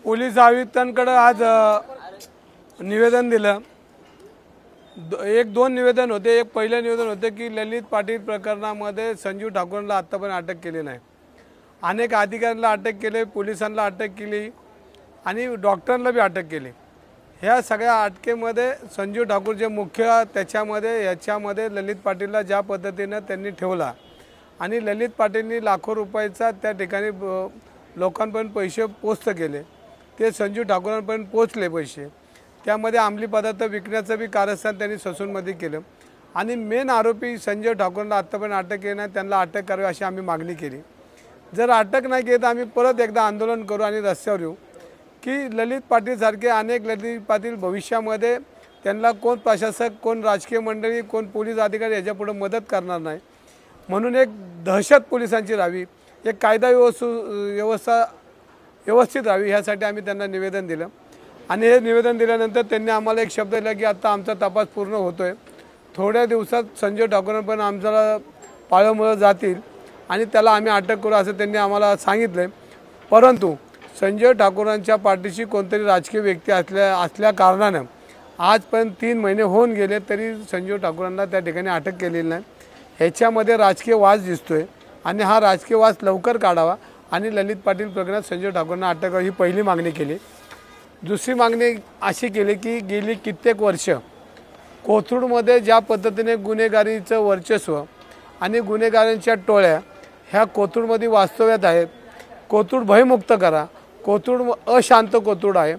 Police आयुक्तांकडे आज निवेदन दिलं। एक दोन निवेदन होते। एक पहिलं निवेदन होते की ललित पाटील प्रकरणामध्ये संजीव ठाकूरला आतापर्यंत अटक केली नाही, अनेक अधिकाऱ्यांना अटक केली, पोलिसांना अटक केली आणि डॉक्टरांना भी अटक केली। ह्या सगळ्या अटकेमध्ये संजीव ठाकूर जे मुख्य याच्यामध्ये ललित पाटीलला ज्या पद्धतीने त्यांनी ठेवला आणि ललित पाटीलनी लाखो रुपयाचा त्या ठिकाणी लोकांपर्यंत पैसे पोस्ट केले, ते संजीव ठाकूरांपर्यंत पोचले पैसे। त्यामध्ये अंमली पदार्थ विकण्याचं भी कारस्थान त्यांनी ससूनमध्ये केलं आणि मेन आरोपी संजय ठाकूरला आतापर्यंत अटक केली नाही, त्यांना अटक करावी अशी आम्ही मागणी केली। जर अटक नाही केली तर आम्ही परत एकदा आंदोलन करू आणि रस्त्यावर येऊ की ललित पाटील सारखे अनेक ललित पाटील भविष्यामध्ये त्यांना कोण प्रशासक, कोण राजकीय मंडळी, कोण पोलीस अधिकारी याच्यापुढे मदत करणार नाही। म्हणून एक दहशत पोलिसांची राहावी, एक कायदा व्यवस्था व्यवस्थित राहावी, ह्यासाठी आम्ही त्यांना निवेदन दिलं आणि हे निवेदन दिल्यानंतर त्यांनी आम्हाला एक शब्द दिला की आता आमचा तपास पूर्ण होतोय, थोड्या दिवसात संजय ठाकूरांपर्यंत आमच्याला पाळमुळं जातील आणि त्याला आम्ही अटक करू असं त्यांनी आम्हाला सांगितलं। परंतु संजय ठाकूरांच्या पाठीशी कोणतरी राजकीय व्यक्ती असल्या कारणाने आजपर्यंत 3 महिने होऊन गेले तरी संजय ठाकूरांना त्या ठिकाणी अटक केलेली नाही। ह्याच्यामध्ये राजकीय वाद दिसतोय आणि हा राजकीय वाद लवकर काढावा आणि ललित पाटील प्रकरणात संजय ठाकूरांना अटक करावी ही पहिली मागणी केली। दुसरी मागणी अशी केली की गेली कित्येक वर्ष कोथरूडमध्ये ज्या पद्धतीने गुन्हेगारीचं वर्चस्व आणि गुन्हेगारांच्या टोळ्या ह्या कोथरूडमध्ये वास्तव्यात आहेत, कोथरूड भयमुक्त करा। कोथरूड अशांत कोथरूड आहे।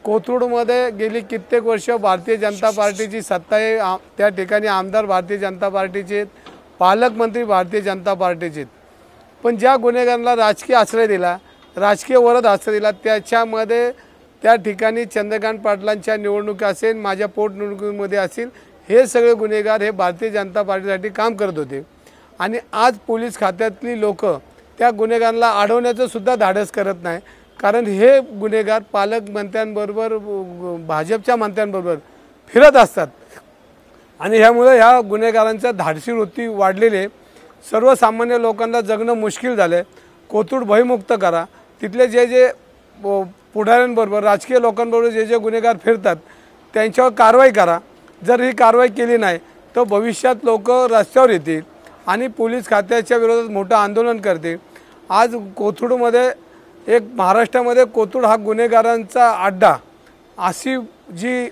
कोथरूडमध्ये गेली कित्येक वर्ष भारतीय जनता पार्टीची सत्ता आहे, त्या ठिकाणी आमदार भारतीय जनता पार्टीचे, पालकमंत्री भारतीय जनता पार्टीचे, पण ज्या गुन्हेगारांना राजकीय आश्रय दिला, राजकीय वरद आश्रय दिला, त्याच्यामध्ये त्या ठिकाणी चंद्रकांत पाटलांच्या निवडणुकी असेल, माझ्या पोटनिवडणुकीमध्ये असेल, हे सगळे गुन्हेगार हे भारतीय जनता पार्टीसाठी काम करत होते आणि आज पोलीस खात्यातली लोक त्या गुन्हेगारांना अडवण्याचं सुद्धा धाडस करत नाही, कारण हे गुन्हेगार पालकमंत्र्यांबरोबर भाजपच्या मंत्र्यांबरोबर फिरत असतात आणि ह्यामुळे ह्या गुन्हेगारांचा धाडसी वृत्ती वाढलेली आहे। सर्वसामान्य लोकांना जगणं मुश्किल झालं। कोथरूड भयमुक्त करा, तिथले जे पुढाऱ्यांबरोबर राजकीय लोकांबरोबर जे गुन्हेगार फिरतात त्यांच्यावर कारवाई करा। जर ही कारवाई केली नाही तर भविष्यात लोक रस्त्यावर येतील आणि पोलीस खात्याच्या विरोधात मोठं आंदोलन करतील। आज कोथरूडमध्ये एक महाराष्ट्रामध्ये कोथरूड हा गुन्हेगारांचा अड्डा अशी जी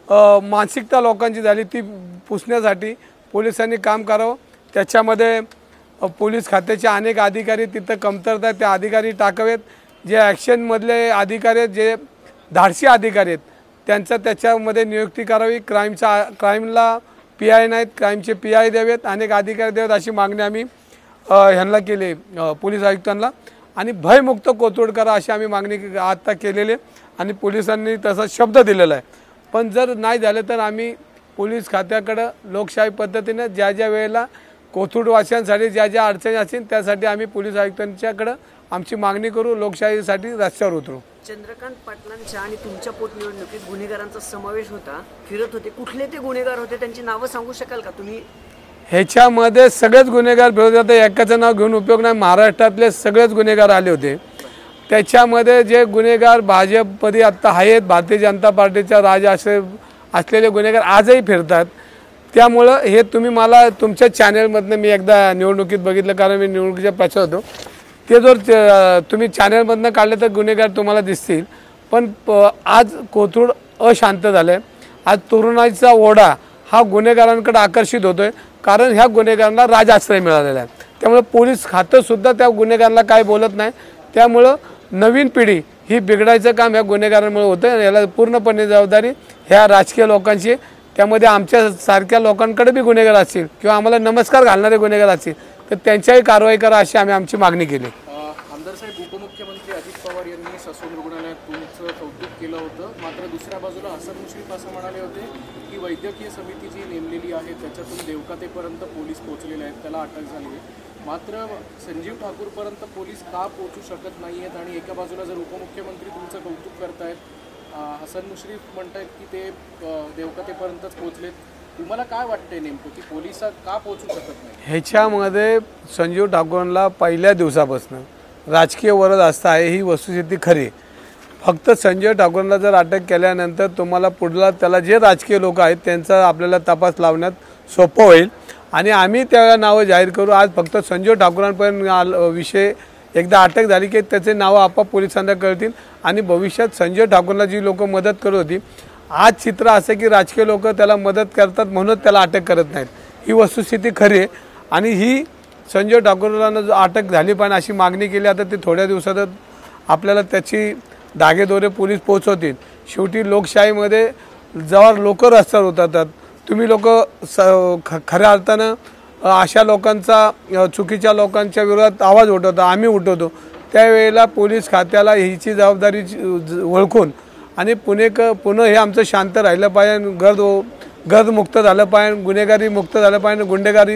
मानसिकता लोकांची झाली ती पुसण्यासाठी पोलिसांनी काम करावं। त्याच्यामध्ये पोलीस खात्याचे अनेक अधिकारी तिथं कमतरता, त्या अधिकारी टाकावेत। जे ॲक्शनमधले अधिकारी आहेत, जे धाडसी अधिकारी आहेत, त्यांचा त्याच्यामध्ये नियुक्ती करावी। क्राईमला PI नाहीत, क्राईमचे PI द्यावेत, अनेक अधिकारी द्यावेत अशी मागणी आम्ही ह्यांना केली, पोलीस आयुक्तांना। आणि भयमुक्त कोथरूड करा अशी आम्ही मागणी आता केलेली आणि पोलिसांनी तसा शब्द दिलेला आहे। पण जर नाही झालं तर आम्ही पोलीस खात्याकडे लोकशाही पद्धतीने ज्या वेळेला कोथरूडवासियांसाठी ज्या अडचणी असतील त्यासाठी आम्ही पोलीस आयुक्तांच्याकडे आमची मागणी करू, लोकशाहीसाठी रस्त्यावर उतरू। चंद्रकांत पाटलांच्या आणि तुमच्या पोटनिवडणुकीत गुन्हेगारांचा समावेश होता, फिरत होते, कुठले ते गुन्हेगार होते त्यांची नावं सांगू शकाल का तुम्ही? ह्याच्यामध्ये सगळेच गुन्हेगार फिरत होते, एकाचं नाव घेऊन उपयोग नाही, महाराष्ट्रातले सगळेच गुन्हेगार आले होते। त्याच्यामध्ये जे गुन्हेगार भाजपमध्ये आत्ता आहेत, भारतीय जनता पार्टीचा राज असलेले गुन्हेगार आजही फिरतात। त्यामुळं हे तुम्ही मला तुमच्या चॅनलमधनं मी एकदा निवडणुकीत बघितलं, कारण मी निवडणुकीच्या प्रचार होतो, ते जर तुम्ही चॅनलमधनं काढले तर गुन्हेगार तुम्हाला दिसतील। पण आज कोथरूड अशांत झालं आहे। आज तरुणाईचा ओढा हा गुन्हेगारांकडे आकर्षित होतोय, कारण ह्या गुन्हेगारांना राजाश्रय मिळालेला आहे। त्यामुळे पोलीस खातंसुद्धा त्या गुन्हेगारांना काय बोलत नाही। त्यामुळं नवीन पिढी ही बिघडायचं काम ह्या गुन्हेगारांमुळे होतं आहे। याला पूर्णपणे जबाबदारी ह्या राजकीय लोकांची। त्यामध्ये आमच्यासारख्या लोकांकडे बी गुन्हेगार असतील किंवा आम्हाला नमस्कार घालणारे गुन्हेगार असतील तर त्यांच्याही कारवाई करा अशी आम्ही आमची मागणी केली। आमदार साहेब, उपमुख्यमंत्री अजित पवार यांनी ससून रुग्णालयात तुमचं कौतुक केलं होतं, मात्र दुसऱ्या बाजूला हसन मुश्रीफ असं म्हणाले होते की वैद्यकीय समिती जी नेमलेली आहे त्याच्यातून देवकातेपर्यंत पोलीस पोहोचलेले आहेत, त्याला अटक झाली आहे, मात्र संजीव ठाकूरपर्यंत पोलीस का पोहोचू शकत नाही आहेत? आणि एका बाजूला जर उपमुख्यमंत्री तुमचं कौतुक करतायत, हसन मुश्रीफ म्हणतायत की ते देवकातेपर्यंतच पोहोचलेत, तुम्हाला काय वाटतंय नेमकं की पोलीस का पोहोचू शकत नाही? ह्याच्यामध्ये संजीव ठाकूरला पहिल्या दिवसापासून राजकीय वरद असता आहे ही वस्तुस्थिती खरी। फक्त संजय ठाकूरला जर अटक केल्यानंतर तुम्हाला पुढला त्याला जे राजकीय लोक आहेत त्यांचा आपल्याला तपास लावण्यात सोपं होईल आणि आम्ही त्या नावं जाहीर करू। आज फक्त संजय ठाकूरांपर्यंत विषय एकदा अटक झाली की त्याचे नावं आपोआप पोलिसांना कळतील आणि भविष्यात संजय ठाकूरला जी लोक मदत करत होती, आज चित्र असं की राजकीय लोक त्याला मदत करतात म्हणून त्याला अटक करत नाहीत, ही वस्तुस्थिती खरी आहे आणि ही संजय ठाकूरला अटक झाली पण अशी मागणी केली। आता ते थोड्या दिवसातच आपल्याला त्याची धागेदोरे पोलीस पोहोचवतील। शेवटी लोकशाहीमध्ये जेव्हा लोक रस्त्यावर उतरतात, तुम्ही लोक खऱ्या अर्थानं अशा लोकांचा चुकीच्या लोकांच्या विरोधात आवाज उठवता, आम्ही उठवतो, त्यावेळेला पोलीस खात्याला हीची जबाबदारी ओळखून आणि पुणे हे आमचं शांत राहिलं पाहिजे, गर्दमुक्त झालं पाहिजे, गुन्हेगारी मुक्त झालं पाहिजे,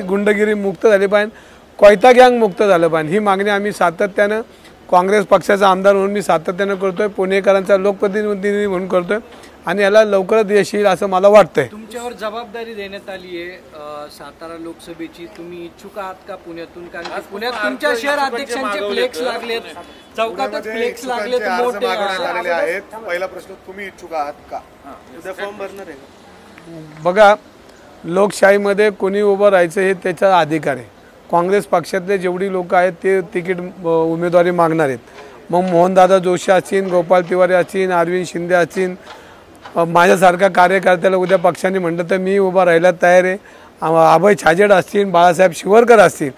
गुंडगिरी मुक्त झाली पाहिजे, कोयता गँग मुक्त झालं पाहिजे। ही मागणी आम्ही सातत्यानं काँग्रेस पक्षाचा आमदार म्हणून मी सातत्यानं करतोय, पुणेकरांचा लोकप्रतिनिधी म्हणून करतोय आणि याला लवकरच यश येईल असं मला वाटतंय। तुमच्यावर जबाबदारी देण्यात आली आहे सातारा लोकसभेची, तुम्ही इच्छुक आहात का पुण्यातून? कारण पुण्यात तुमच्या शहर अध्यक्षांचे फ्लेक्स लागलेत, चौकातच फ्लेक्स लागलेत मोठे आहेत। पहिला प्रश्न, तुम्ही इच्छुक आहात का? उद्या फॉर्म भरणार आहे? बघा, लोकशाहीमध्ये कोणी उभं राहायचं हे त्याचा अधिकार आहे। काँग्रेस पक्षातले जेवढी लोक आहेत ते तिकीट उमेदवारी मागणार आहेत, मग मोहनदादा जोशी असतील, गोपाल तिवारी असतील, अरविंद शिंदे असतील, माझ्यासारखा कार्यकर्त्याला उद्या पक्षाने म्हटलं तर मी उभा राहायला तयार आहे, अभय छाजेड असतील, बाळासाहेब शिवरकर असतील,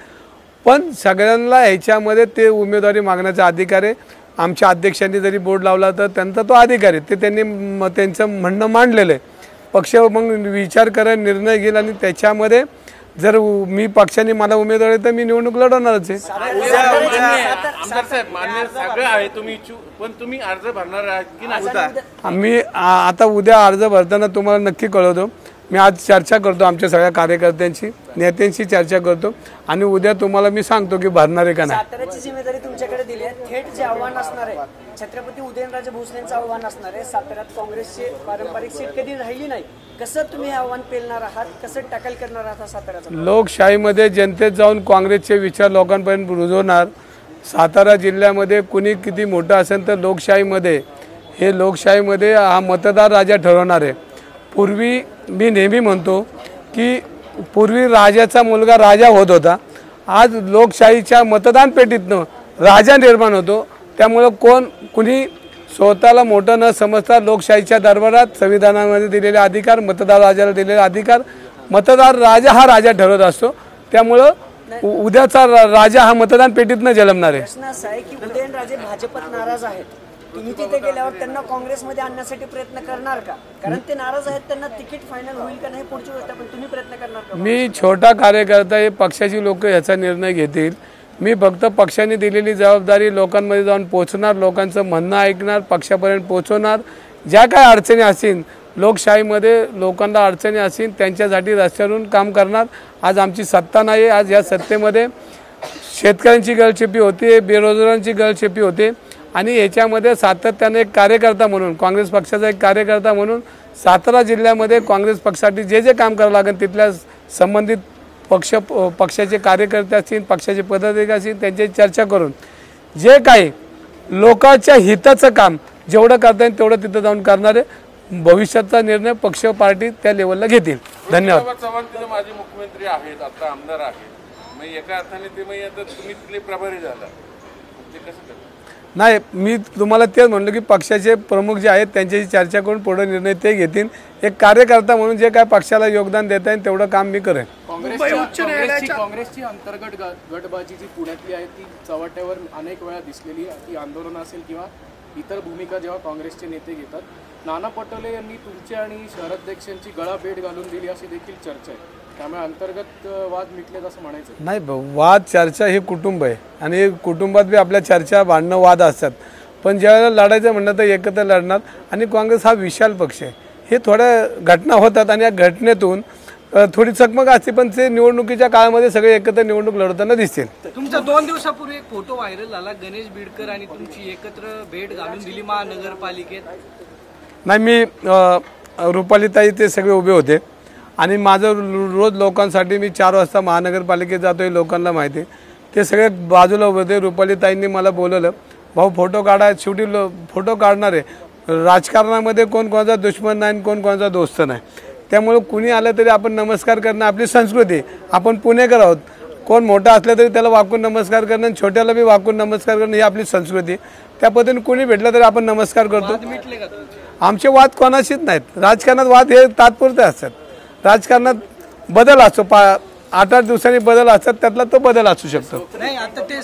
पण सगळ्यांना ह्याच्यामध्ये ते उमेदवारी मागण्याचा अधिकार आहे। आमच्या अध्यक्षांनी जरी बोर्ड लावला तर त्यांचा तो अधिकार आहे, ते त्यांनी त्यांचं म्हणणं मांडलेलं आहे। पक्ष मग विचार करेल, निर्णय घेईल आणि त्याच्यामध्ये जर मी पक्षाने मला उमेदवारी तर मी निवडणूक लढवणारच आहे। आमदार साहेब, मान्य सगळं आहे, तुम्ही इच्छुक, पण तुम्ही अर्ज भरणार आहात की नाही? मी आता उद्या अर्ज भरताना तुम्हाला नक्की कळवतो। मी आज चर्चा करतो आमच्या सगळ्या कार्यकर्त्यांची, नेत्यांशी चर्चा करतो आणि उद्या तुम्हाला मी सांगतो की भरणार आहे का नाही। साताऱ्याची जिम्मेदारी तुमच्याकडे दिली आहे, थेट जे आव्हान असणार आहे छत्रपती उदयनराजे भोसलेंचं आव्हान असणार आहे। साताऱ्यात काँग्रेसची पारंपरिक सीट कधी राहिली नाही, कसं तुम्ही आव्हान पेलणार आहात, कसं टॅकल करणार आहात साताऱ्याचा? लोकशाहीमध्ये जनतेत जाऊन काँग्रेसचे विचार लोकांपर्यंत रुजवणार। सातारा जिल्ह्यामध्ये कुणी किती मोठं असेल तर लोकशाहीमध्ये हा मतदार राजा ठरवणार आहे। पूर्वी मी नेहमी म्हणतो की पूर्वी राजाचा मुलगा राजा होत होता, आज लोकशाहीच्या मतदान पेटीतनं राजा निर्माण होतो। त्यामुळे कुणी स्वतःला मोठं न समजता लोकशाहीच्या दरबारात संविधानामध्ये दिलेले अधिकार, मतदार राजाला दिलेले अधिकार, मतदार राजा हा राजा ठरवत असतो। त्यामुळं उद्याचा राजा हा मतदान पेटीतनं जन्मणार आहे। प्रश्न असा आहे की उदयनराजे भाजपत नाराज आहेत, तुम्ही तिथे गेल्यावर त्यांना काँग्रेसमध्ये आणण्यासाठी प्रयत्न करणार का? कारण ते नाराज आहेत, त्यांना तिकीट फायनल होईल का नाही पुढची गोष्ट, पण तुम्ही प्रयत्न करणार का? मी छोटा कार्यकर्ता आहे, पक्षाची लोक याचा निर्णय घेतील। मी फक्त पक्षाने दिलेली जबाबदारी लोकांमध्ये जाऊन पोहोचणार, लोकांचं म्हणणं ऐकणार, पक्षापर्यंत पोहोचवणार। ज्या काय अडचणी असतील लोकशाहीमध्ये, लोकांना अडचणी असतील त्यांच्यासाठी रस्त्यावरून काम करणार। आज आमची सत्ता नाही, आज या सत्तेमध्ये शेतकऱ्यांची गळचेपी होते, बेरोजगारांची गळचेपी होते आणि याच्यामध्ये सातत्याने एक कार्यकर्ता म्हणून, काँग्रेस पक्षाचा एक कार्यकर्ता म्हणून सातारा जिल्ह्यामध्ये काँग्रेस पक्षासाठी जे काम करावं लागेल तिथल्या संबंधित पक्षाचे कार्यकर्ते असतील, पक्षाचे पदाधिकारी असतील त्यांची चर्चा करून जे काही लोकांच्या हिताचं काम जेवढं करता येईल तेवढं तिथं जाऊन करणार आहे। भविष्याचा निर्णय पक्ष पार्टी त्या लेवलला घेतील। धन्यवाद। चव्हाण तिथे माजी मुख्यमंत्री आहेत, आता आमदार आहेत, मग एका अर्थाने ते मग तुम्ही तिथले प्रभारी झाला, ते कसं करणार? नाही, मी तुम्हाला तेच म्हणलं की पक्षाचे प्रमुख जे आहेत त्यांच्याशी चर्चा करून पुढे निर्णय ते घेतील। एक कार्यकर्ता म्हणून जे काय पक्षाला योगदान देता येईल तेवढं काम मी करेन। काँग्रेसची अंतर्गत गटबाजी जी पुण्यातली आहे ती चव्हाट्यावर अनेक वेळा दिसलेली आहे, ती आंदोलन असेल किंवा इतर भूमिका जेव्हा काँग्रेसचे नेते घेतात। नाना पटोले यांनी तुमच्या आणि शहराध्यक्षांची गळाभेट घालून दिली अशी देखील चर्चा आहे, त्यामुळे अंतर्गत वाद मिटलेत असं म्हणायचं नाही। वाद चर्चा हे कुटुंब आहे आणि कुटुंबात बी आपल्या चर्चा भांडणं वाद असतात, पण ज्यावेळेला लढायचं म्हणलं तर एकत्र लढणार। आणि काँग्रेस हा विशाल पक्ष आहे, हे थोड्या घटना होतात आणि या घटनेतून थोडी चकमक असते, पण ते निवडणुकीच्या काळामध्ये सगळे एकत्र निवडणूक लढताना दिसतील। तुमचा 2 दिवसापूर्वी एक फोटो व्हायरल झाला, गणेश बीडकर आणि तुमची एकत्र भेट घालून दिली महानगरपालिकेत। नाही, मी रुपालीताई ते सगळे उभे होते आणि माझं रोज लोकांसाठी मी 4 वाजता महानगरपालिकेत जातो, हे लोकांना माहिती आहे। ते सगळे बाजूला उभे होते, रुपालीताईंनी मला बोलवलं भाऊ फोटो काढा, शेवटी फोटो काढणारे राजकारणामध्ये कोण कोणाचा दुश्मन नाही, कोण कोणाचा दोस्त नाही. त्यामुळे कुणी आलं तरी आपण नमस्कार करणं आपली संस्कृती. आपण पुणेकर आहोत, कोण मोठा असलं तरी त्याला वाकून नमस्कार करणं, छोट्याला बी वाकून नमस्कार करणं ही आपली संस्कृती. त्या पद्धतीने कुणी भेटलं तरी आपण नमस्कार करतो. मिटले का तुमचे? आमचे वाद कोणाशीच नाहीत. राजकारणात वाद हे तात्पुरते असतात. राजकारणात बदल असतो, 8-8 दिवसांनी बदल असतात, त्यातला तो बदल असू शकतो. नाही, आता ते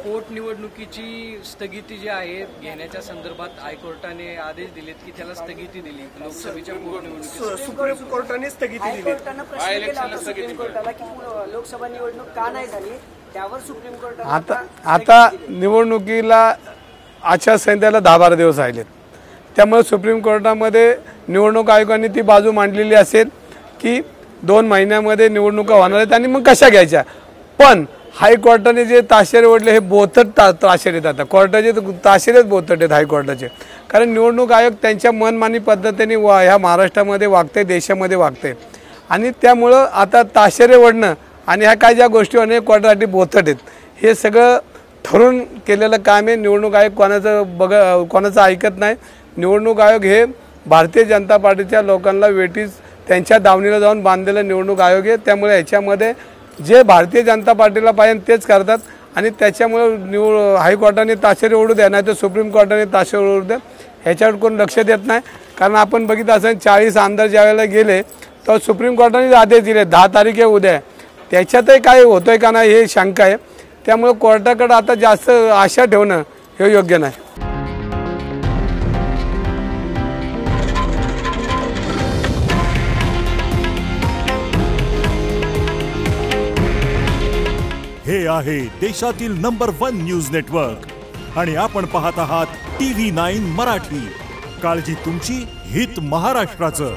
पोटनिवडणुकीची स्थगिती जी आहे घेण्याच्या संदर्भात हायकोर्टाने आदेश दिलेत की त्याला स्थगिती दिली. लोकसभेच्या पोटनिवडणुकीची सुप्रीम कोर्टाने स्थगिती दिली. हायकोर्टानं प्रश्न केला होता सुप्रीम कोर्टाला की लोकसभा निवडणूक का नाही झाली, त्यावर सुप्रीम कोर्टाने आता निवडणुकीला आचारसंहितेला 10-12 दिवस राहिलेत. त्यामुळे सुप्रीम कोर्टामध्ये निवडणूक आयोगाने ती बाजू मांडलेली असेल की 2 महिन्यामध्ये निवडणुका होणार आहेत आणि मग कशा घ्यायच्या. पण हायकोर्टाने जे ताशेरे ओढले हे बोथट ताशेरे आहेत. आता कोर्टाचे ताशेरेच बोथट आहेत हायकोर्टाचे. कारण निवडणूक आयोग त्यांच्या मनमानी पद्धतीने ह्या महाराष्ट्रामध्ये वागते, देशामध्ये वागते. आणि त्यामुळं आता ताशेरे ओढणं आणि ह्या काय ज्या गोष्टी अनेक कोर्टासाठी बोथट आहेत, हे सगळं ठरवून केलेलं काम आहे. निवडणूक आयोग कोणाचं ऐकत नाही. निवडणूक आयोग हे भारतीय जनता पार्टीच्या लोकांना वेटीस त्यांच्या दावणीला जाऊन बांधलेलं निवडणूक आयोग आहे. त्यामुळे ह्याच्यामध्ये जे भारतीय जनता पार्टीला पाहिजे तेच करतात. आणि त्याच्यामुळे हायकोर्टाने ताशेरे ओढू द्या, नाही तर सुप्रीम कोर्टाने ताशेरे ओढू द्या, ह्याच्यावर कोण लक्ष देत नाही. कारण आपण बघितलं असं 40 आमदार ज्यावेळेला गेले तर सुप्रीम कोर्टाने आदेश दिले 10 तारीख आहे उद्या, त्याच्यातही काय होतंय का नाही हे शंका आहे. त्यामुळे कोर्टाकडे आता जास्त आशा ठेवणं हे योग्य नाही. हे आहे देशातील नंबर 1 न्यूज नेटवर्क आणि आपण पाहत आहात TV9 मराठी. काळजी तुमची, हित महाराष्ट्राचं.